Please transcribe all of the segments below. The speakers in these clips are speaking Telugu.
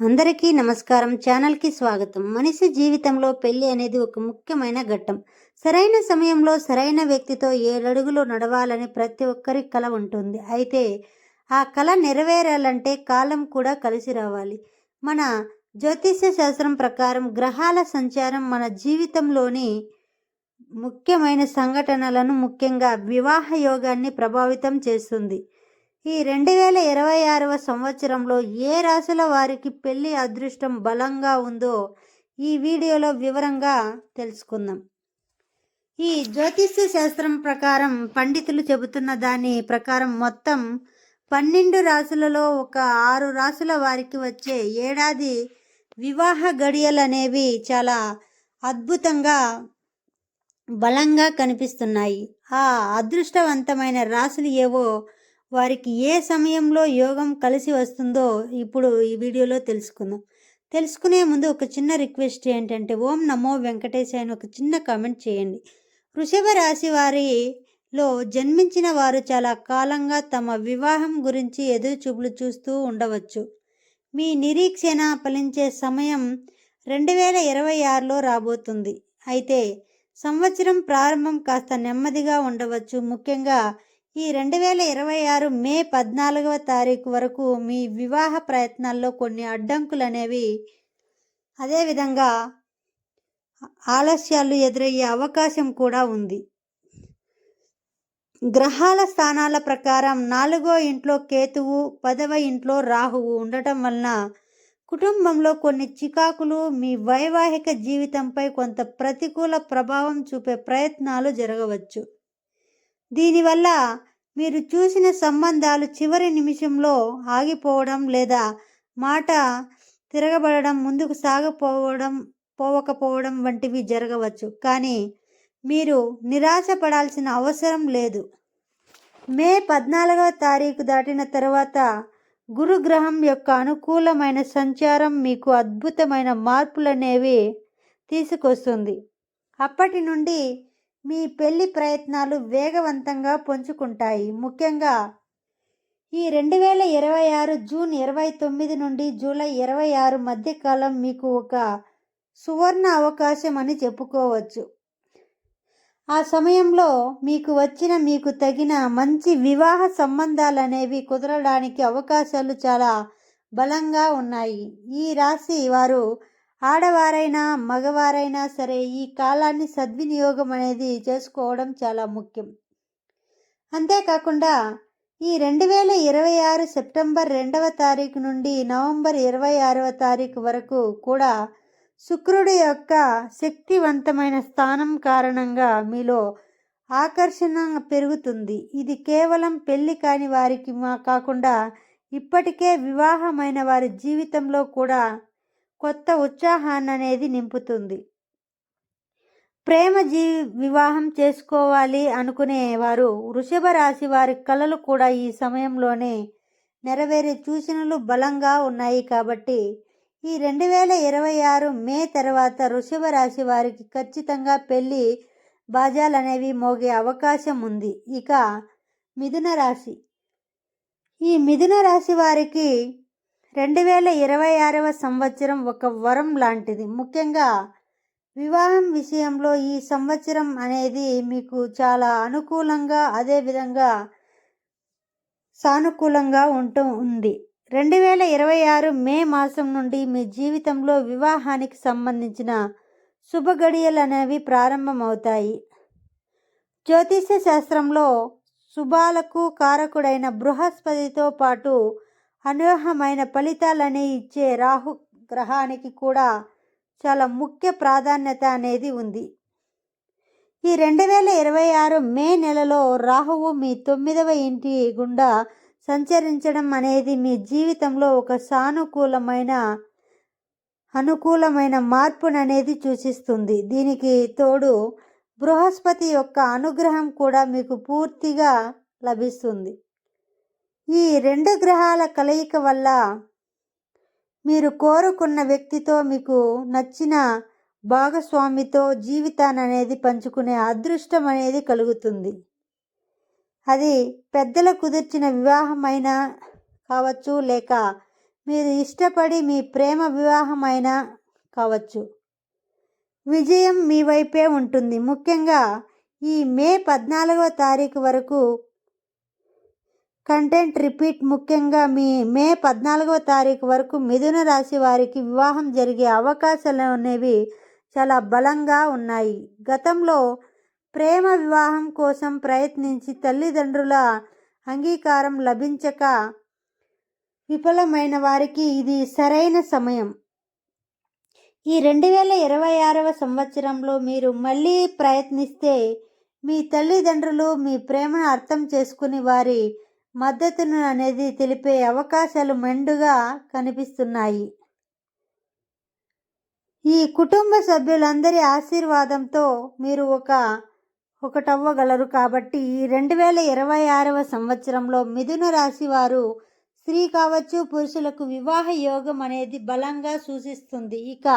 అందరికీ నమస్కారం. ఛానల్కి స్వాగతం. మనిషి జీవితంలో పెళ్లి అనేది ఒక ముఖ్యమైన ఘట్టం. సరైన సమయంలో సరైన వ్యక్తితో 7 అడుగులు నడవాలని ప్రతి ఒక్కరి కల ఉంటుంది. అయితే ఆ కల నెరవేరాలంటే కాలం కూడా కలిసి రావాలి. మన జ్యోతిష్య శాస్త్రం ప్రకారం గ్రహాల సంచారం మన జీవితంలోని ముఖ్యమైన సంఘటనలను, ముఖ్యంగా వివాహ యోగాన్ని ప్రభావితం చేస్తుంది. ఈ 2026వ సంవత్సరంలో ఏ రాశుల వారికి పెళ్లి అదృష్టం బలంగా ఉందో ఈ వీడియోలో వివరంగా తెలుసుకుందాం. ఈ జ్యోతిష్య శాస్త్రం ప్రకారం పండితులు చెబుతున్న దాని ప్రకారం మొత్తం 12 రాశులలో ఒక 6 రాశుల వారికి వచ్చే ఏడాది వివాహ గడియలు అనేవి చాలా అద్భుతంగా బలంగా కనిపిస్తున్నాయి. ఆ అదృష్టవంతమైన రాశులు ఏవో, వారికి ఏ సమయంలో యోగం కలిసి వస్తుందో ఇప్పుడు ఈ వీడియోలో తెలుసుకుందాం. తెలుసుకునే ముందు ఒక చిన్న రిక్వెస్ట్ ఏంటంటే, ఓం నమో వెంకటేశాయ అని ఒక చిన్న కామెంట్ చేయండి. వృషభ రాశి వారిలో జన్మించిన వారు చాలా కాలంగా తమ వివాహం గురించి ఎదురు చూపులు చూస్తూ ఉండవచ్చు. మీ నిరీక్షణ ఫలించే సమయం 2026లో రాబోతుంది. అయితే సంవత్సరం ప్రారంభం కాస్త నెమ్మదిగా ఉండవచ్చు. ముఖ్యంగా ఈ 2026 మే 14వ తారీఖు వరకు మీ వివాహ ప్రయత్నాల్లో కొన్ని అడ్డంకులు అనేవి, అదేవిధంగా ఆలస్యాలు ఎదురయ్యే అవకాశం కూడా ఉంది. గ్రహాల స్థానాల ప్రకారం 4వ ఇంట్లో కేతువు, 10వ ఇంట్లో రాహువు ఉండటం వలన కుటుంబంలో కొన్ని చికాకులు, మీ వైవాహిక జీవితంపై కొంత ప్రతికూల ప్రభావం చూపే ప్రయత్నాలు జరగవచ్చు. దీనివల్ల మీరు చూసిన సంబంధాలు చివరి నిమిషంలో ఆగిపోవడం లేదా మాట తిరగబడడం, ముందుకు పోవకపోవడం వంటివి జరగవచ్చు. కానీ మీరు నిరాశపడాల్సిన అవసరం లేదు. మే 14వ తారీఖు దాటిన తర్వాత గురుగ్రహం యొక్క అనుకూలమైన సంచారం మీకు అద్భుతమైన మార్పులనేవి తీసుకొస్తుంది. అప్పటి నుండి మీ పెళ్లి ప్రయత్నాలు వేగవంతంగా పుంజుకుంటాయి. ముఖ్యంగా ఈ 2026 జూన్ 29 నుండి జూలై 26 మధ్యకాలం మీకు ఒక సువర్ణ అవకాశం అని చెప్పుకోవచ్చు. ఆ సమయంలో మీకు తగిన మంచి వివాహ సంబంధాలు అనేవి కుదరడానికి అవకాశాలు చాలా బలంగా ఉన్నాయి. ఈ రాశి వారు ఆడవారైనా మగవారైనా సరే ఈ కాలాన్ని సద్వినియోగం అనేది చేసుకోవడం చాలా ముఖ్యం. అంతేకాకుండా ఈ 2026 సెప్టెంబర్ 2వ తారీఖు నుండి నవంబర్ 26వ తారీఖు వరకు కూడా శుక్రుడి యొక్క శక్తివంతమైన స్థానం కారణంగా మీలో ఆకర్షణ పెరుగుతుంది. ఇది కేవలం పెళ్లి కాని వారికి కాకుండా ఇప్పటికే వివాహమైన వారి జీవితంలో కూడా కొత్త ఉత్సాహాన్ని అనేది నింపుతుంది. ప్రేమ వివాహం చేసుకోవాలి అనుకునే వారు, వృషభ రాశి వారి కలలు కూడా ఈ సమయంలోనే నెరవేరే సూచనలు బలంగా ఉన్నాయి. కాబట్టి ఈ 2026 మే తర్వాత వృషభ రాశి వారికి ఖచ్చితంగా పెళ్లి బాజాలు అనేవి మోగే అవకాశం ఉంది. ఇక మిథున రాశి, ఈ మిథున రాశి వారికి 2026వ సంవత్సరం ఒక వరం లాంటిది. ముఖ్యంగా వివాహం విషయంలో ఈ సంవత్సరం అనేది మీకు చాలా అనుకూలంగా, అదేవిధంగా సానుకూలంగా ఉంది. 2026 మే మాసం నుండి మీ జీవితంలో వివాహానికి సంబంధించిన శుభ గడియలు అనేవి ప్రారంభమవుతాయి. జ్యోతిష్య శాస్త్రంలో శుభాలకు కారకుడైన బృహస్పతితో పాటు అనూహ్యమైన ఫలితాలని ఇచ్చే రాహు గ్రహానికి కూడా చాలా ముఖ్య ప్రాధాన్యత అనేది ఉంది. ఈ 2026 మే నెలలో రాహువు మీ 9వ ఇంటి గుండా సంచరించడం అనేది మీ జీవితంలో ఒక అనుకూలమైన మార్పుననేది సూచిస్తుంది. దీనికి తోడు బృహస్పతి యొక్క అనుగ్రహం కూడా మీకు పూర్తిగా లభిస్తుంది. ఈ 2 గ్రహాల కలయిక వల్ల మీరు కోరుకున్న వ్యక్తితో, మీకు నచ్చిన భాగస్వామితో జీవితాన్ని అనేది పంచుకునే అదృష్టం అనేది కలుగుతుంది. అది పెద్దలు కుదిర్చిన వివాహమైనా కావచ్చు, లేక మీరు ఇష్టపడి మీ ప్రేమ వివాహమైన కావచ్చు. విజయం మీ వైపే ఉంటుంది. ముఖ్యంగా ఈ మే 14వ తారీఖు వరకు కంటెంట్ రిపీట్. ముఖ్యంగా మే 14వ తారీఖు వరకు మిథున రాశి వారికి వివాహం జరిగే అవకాశాలు అనేవి చాలా బలంగా ఉన్నాయి. గతంలో ప్రేమ వివాహం కోసం ప్రయత్నించి తల్లిదండ్రుల అంగీకారం లభించక విఫలమైన వారికి ఇది సరైన సమయం. ఈ 2026వ సంవత్సరంలో మీరు మళ్ళీ ప్రయత్నిస్తే మీ తల్లిదండ్రులు మీ ప్రేమను అర్థం చేసుకుని వారి మద్దతును అనేది తెలిపే అవకాశాలు మెండుగా కనిపిస్తున్నాయి. ఈ కుటుంబ సభ్యులందరి ఆశీర్వాదంతో మీరు ఒకటవ్వగలరు. కాబట్టి ఈ 2026వ సంవత్సరంలో మిథున రాశి వారు స్త్రీ కావచ్చు పురుషులకు వివాహ యోగం అనేది బలంగా సూచిస్తుంది. ఇక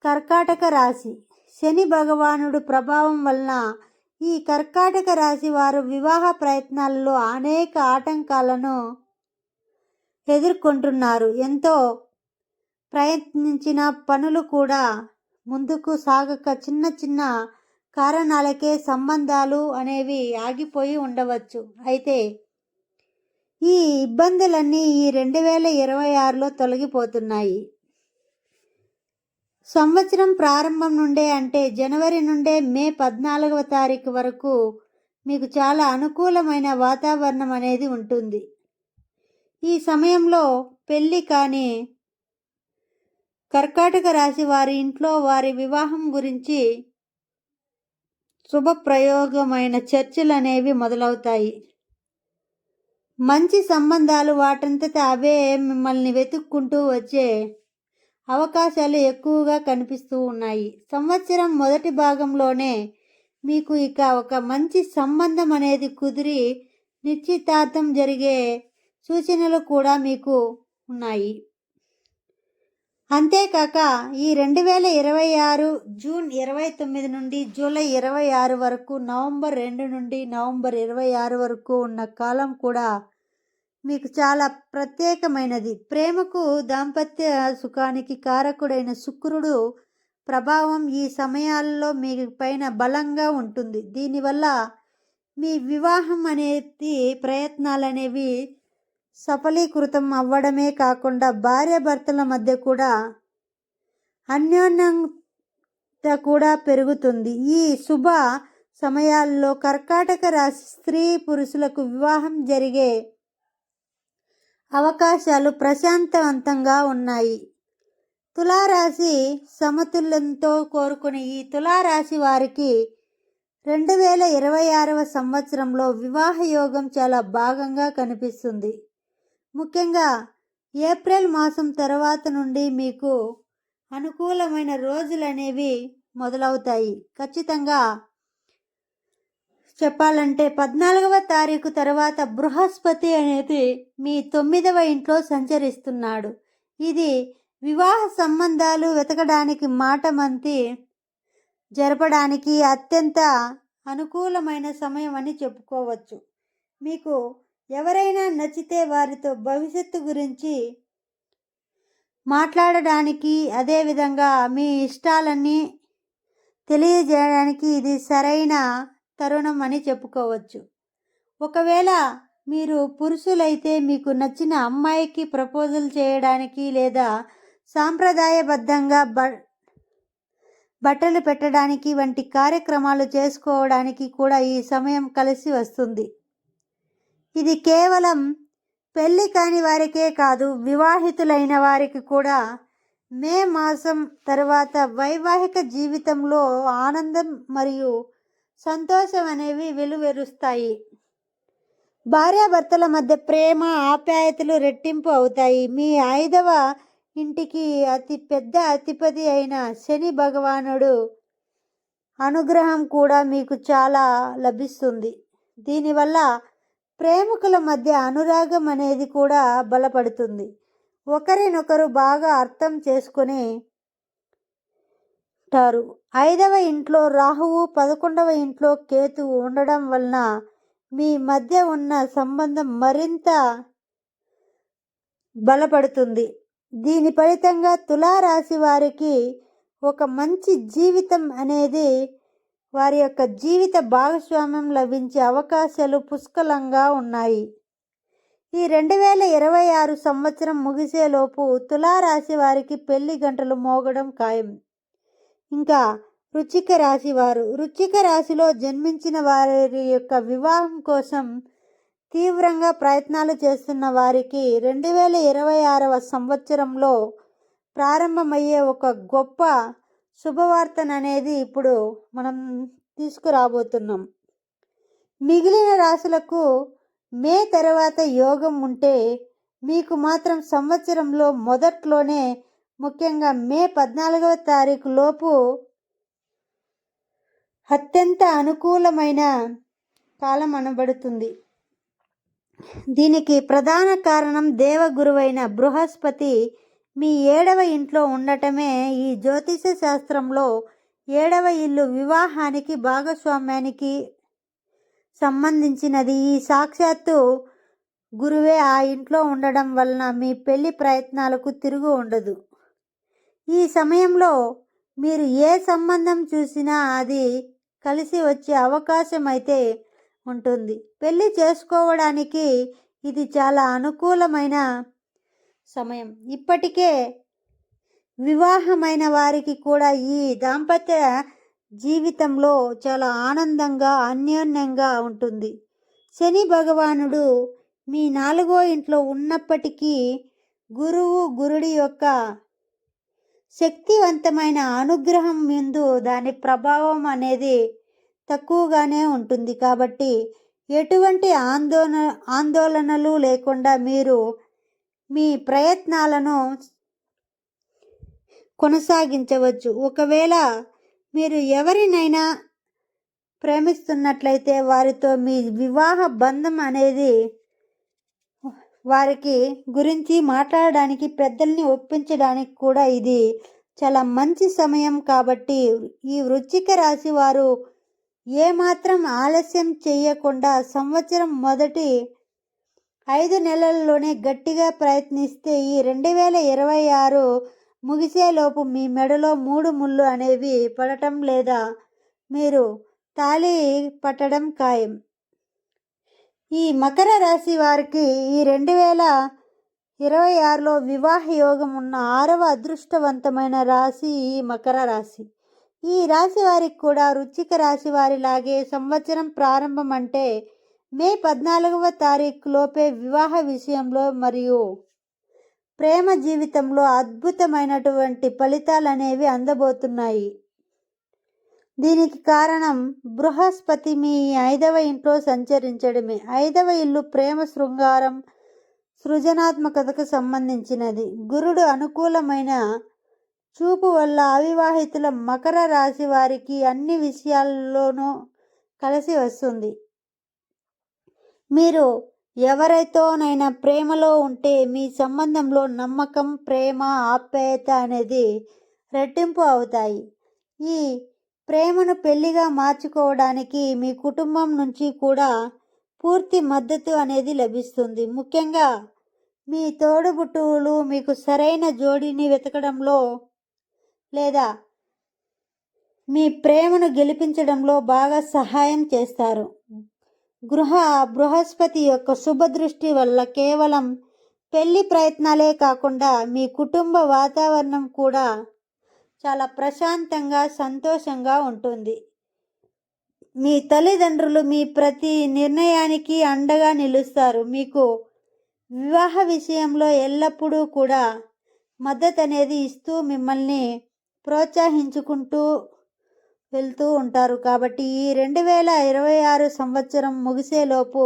కర్కాటక రాశి, శని భగవానుడు ప్రభావం వలన ఈ కర్కాటక రాశి వారు వివాహ ప్రయత్నాల్లో అనేక ఆటంకాలను ఎదుర్కొంటున్నారు. ఎంతో ప్రయత్నించిన పనులు కూడా ముందుకు సాగక చిన్న చిన్న కారణాలకే సంబంధాలు అనేవి ఆగిపోయి ఉండవచ్చు. అయితే ఈ ఇబ్బందులన్నీ ఈ 2026లో తొలగిపోతున్నాయి. సంవత్సరం ప్రారంభం నుండే అంటే జనవరి నుండే మే 14వ తారీఖు వరకు మీకు చాలా అనుకూలమైన వాతావరణం అనేది ఉంటుంది. ఈ సమయంలో పెళ్ళి కాని కర్కాటక రాశి వారి ఇంట్లో వారి వివాహం గురించి శుభప్రయోగమైన చర్చలు అనేవి మొదలవుతాయి. మంచి సంబంధాలు వాటంతట అవే మిమ్మల్ని వెతుక్కుంటూ వచ్చే అవకాశాలు ఎక్కువగా కనిపిస్తూ ఉన్నాయి. సంవత్సరం మొదటి భాగంలోనే మీకు ఇక ఒక మంచి సంబంధం అనేది కుదిరి నిశ్చితార్థం జరిగే సూచనలు కూడా మీకు ఉన్నాయి. అంతేకాక ఈ 2026 జూన్ 29 నుండి జూలై 26 వరకు, నవంబర్ 2 నుండి నవంబర్ 26 వరకు ఉన్న కాలం కూడా మీకు చాలా ప్రత్యేకమైనది. ప్రేమకు దాంపత్య సుఖానికి కారకుడైన శుక్రుడు ప్రభావం ఈ సమయాల్లో మీ పైన బలంగా ఉంటుంది. దీనివల్ల మీ వివాహం అనేది ప్రయత్నాలు అనేవి సఫలీకృతం అవ్వడమే కాకుండా భార్యాభర్తల మధ్య కూడా అన్యోన్యత కూడా పెరుగుతుంది. ఈ శుభ సమయాల్లో కర్కాటక రాశి స్త్రీ పురుషులకు వివాహం జరిగే అవకాశాలు ప్రశాంతవంతంగా ఉన్నాయి. తులారాశి సమతుల్యంతో కోరుకునే ఈ తులారాశి వారికి 2026వ సంవత్సరంలో వివాహ యోగం చాలా భాగంగా కనిపిస్తుంది. ముఖ్యంగా ఏప్రిల్ మాసం తర్వాత నుండి మీకు అనుకూలమైన రోజులు అనేవి మొదలవుతాయి. ఖచ్చితంగా చెప్పాలంటే 14వ తారీఖు తర్వాత బృహస్పతి అనేది మీ 9వ ఇంట్లో సంచరిస్తున్నాడు. ఇది వివాహ సంబంధాలు వెతకడానికి, మాట మంతి జరపడానికి అత్యంత అనుకూలమైన సమయం అని చెప్పుకోవచ్చు. మీకు ఎవరైనా నచ్చితే వారితో భవిష్యత్తు గురించి మాట్లాడడానికి, అదేవిధంగా మీ ఇష్టాలన్నీ తెలియజేయడానికి ఇది సరైన తరుణం అని చెప్పుకోవచ్చు. ఒకవేళ మీరు పురుషులైతే మీకు నచ్చిన అమ్మాయికి ప్రపోజల్ చేయడానికి లేదా సాంప్రదాయబద్ధంగా బట్టలు పెట్టడానికి వంటి కార్యక్రమాలు చేసుకోవడానికి కూడా ఈ సమయం కలిసి వస్తుంది. ఇది కేవలం పెళ్ళి కాని వారికే కాదు, వివాహితులైన వారికి కూడా మే మాసం తర్వాత వైవాహిక జీవితంలో ఆనందం మరియు సంతోషం అనేవి వెలువరుస్తాయి. భార్యాభర్తల మధ్య ప్రేమ ఆప్యాయతలు రెట్టింపు అవుతాయి. మీ 5వ ఇంటికి అతి పెద్ద అధిపతి అయిన శని భగవానుడు అనుగ్రహం కూడా మీకు చాలా లభిస్తుంది. దీనివల్ల ప్రేమికుల మధ్య అనురాగం అనేది కూడా బలపడుతుంది. ఒకరినొకరు బాగా అర్థం చేసుకుని ఉంటారు. 5వ ఇంట్లో రాహువు, 11వ ఇంట్లో కేతువు ఉండడం వలన మీ మధ్య ఉన్న సంబంధం మరింత బలపడుతుంది. దీని ఫలితంగా తులారాశి వారికి ఒక మంచి జీవితం అనేది, వారి యొక్క జీవిత భాగస్వామ్యం లభించే అవకాశాలు పుష్కలంగా ఉన్నాయి. ఈ 2026 సంవత్సరం ముగిసేలోపు తులారాశి వారికి పెళ్లి గంటలు మోగడం ఖాయం. ఇంకా వృశ్చిక రాశి వారు, వృశ్చిక రాశిలో జన్మించిన వారి యొక్క వివాహం కోసం తీవ్రంగా ప్రయత్నాలు చేస్తున్న వారికి 2026వ సంవత్సరంలో ప్రారంభమయ్యే ఒక గొప్ప శుభవార్తననేది ఇప్పుడు మనం తీసుకురాబోతున్నాం. మిగిలిన రాశులకు మే తర్వాత యోగం ఉంటే, మీకు మాత్రం సంవత్సరంలో మొదట్లోనే, ముఖ్యంగా మే 14వ తారీఖు లోపు అత్యంత అనుకూలమైన కాలం అనబడుతుంది. దీనికి ప్రధాన కారణం దేవగురువైన బృహస్పతి మీ 7వ ఇంట్లో ఉండటమే. ఈ జ్యోతిష శాస్త్రంలో 7వ ఇల్లు వివాహానికి, భాగస్వామ్యానికి సంబంధించినది. ఈ సాక్షాత్తు గురువే ఆ ఇంట్లో ఉండడం వలన మీ పెళ్లి ప్రయత్నాలకు తిరుగు ఉండదు. ఈ సమయంలో మీరు ఏ సంబంధం చూసినా అది కలిసి వచ్చే అవకాశం అయితే ఉంటుంది. పెళ్లి చేసుకోవడానికి ఇది చాలా అనుకూలమైన సమయం. ఇప్పటికే వివాహమైన వారికి కూడా ఈ దాంపత్య జీవితంలో చాలా ఆనందంగా, అన్యోన్యంగా ఉంటుంది. శని భగవానుడు మీ 4వ ఇంట్లో ఉన్నప్పటికీ గురుడి యొక్క శక్తివంతమైన అనుగ్రహం ముందు దాని ప్రభావం అనేది తక్కువగానే ఉంటుంది. కాబట్టి ఎటువంటి ఆందోళనలు లేకుండా మీరు మీ ప్రయత్నాలను కొనసాగించవచ్చు. ఒకవేళ మీరు ఎవరినైనా ప్రేమిస్తున్నట్లయితే వారితో మీ వివాహ బంధం అనేది వారికి గురించి మాట్లాడడానికి, పెద్దల్ని ఒప్పించడానికి కూడా ఇది చాలా మంచి సమయం. కాబట్టి ఈ వృశ్చిక రాశి వారు ఏమాత్రం ఆలస్యం చేయకుండా సంవత్సరం మొదటి 5 నెలల్లోనే గట్టిగా ప్రయత్నిస్తే ఈ 2026 ముగిసేలోపు మీ మెడలో 3 ముళ్ళు అనేవి పడటం లేదా మీరు తాళి పట్టడం ఖాయం. ఈ మకర రాశి వారికి ఈ 2026లో వివాహ యోగం ఉన్న 6వ అదృష్టవంతమైన రాశి ఈ మకర రాశి. ఈ రాశి వారికి కూడా వృశ్చిక రాశి వారిలాగే సంవత్సరం ప్రారంభం అంటే మే 14వ తారీఖు లోపే వివాహ విషయంలో మరియు ప్రేమ జీవితంలో అద్భుతమైనటువంటి ఫలితాలు అనేవి అందబోతున్నాయి. దీనికి కారణం బృహస్పతి మీ 5వ ఇంట్లో సంచరించడమే. 5వ ఇల్లు ప్రేమ, శృంగారం, సృజనాత్మకతకు సంబంధించినది. గురుడు అనుకూలమైన చూపు వల్ల అవివాహితుల మకర రాశి వారికి అన్ని విషయాల్లోనూ కలిసి వస్తుంది. మీరు ఎవరితోనైనా ప్రేమలో ఉంటే మీ సంబంధంలో నమ్మకం, ప్రేమ, ఆప్యాయత అనేది రెట్టింపు అవుతాయి. ఈ ప్రేమను పెళ్లిగా మార్చుకోవడానికి మీ కుటుంబం నుంచి కూడా పూర్తి మద్దతు అనేది లభిస్తుంది. ముఖ్యంగా మీ తోడుబుట్టువులు మీకు సరైన జోడీని వెతకడంలో లేదా మీ ప్రేమను గెలిపించడంలో బాగా సహాయం చేస్తారు. బృహస్పతి యొక్క శుభదృష్టి వల్ల కేవలం పెళ్లి ప్రయత్నాలే కాకుండా మీ కుటుంబ వాతావరణం కూడా చాలా ప్రశాంతంగా, సంతోషంగా ఉంటుంది. మీ తల్లిదండ్రులు మీ ప్రతి నిర్ణయానికి అండగా నిలుస్తారు. మీకు వివాహ విషయంలో ఎల్లప్పుడూ కూడా మద్దతు అనేది ఇస్తూ మిమ్మల్ని ప్రోత్సహించుకుంటూ వెళ్తూ ఉంటారు. కాబట్టి ఈ 2026 సంవత్సరం ముగిసేలోపు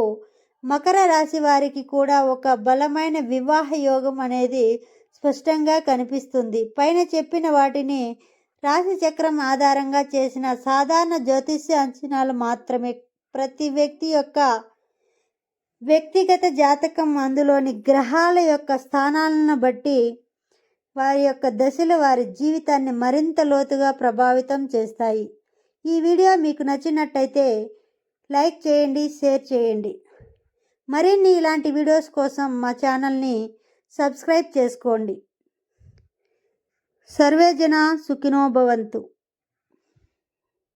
మకర రాశి వారికి కూడా ఒక బలమైన వివాహ యోగం అనేది స్పష్టంగా కనిపిస్తుంది. పైన చెప్పిన వాటిని రాశి చక్రం ఆధారంగా చేసిన సాధారణ జ్యోతిష్య అంచనాలు మాత్రమే. ప్రతి వ్యక్తి యొక్క వ్యక్తిగత జాతకం, అందులోని గ్రహాల యొక్క స్థానాలను బట్టి వారి యొక్క దశలు వారి జీవితాన్ని మరింత లోతుగా ప్రభావితం చేస్తాయి. ఈ వీడియో మీకు నచ్చినట్టయితే లైక్ చేయండి, షేర్ చేయండి. మరిన్ని ఇలాంటి వీడియోస్ కోసం మా ఛానల్ని సబ్స్క్రైబ్ చేసుకోండి. సర్వే జన సుఖినో భవంతు.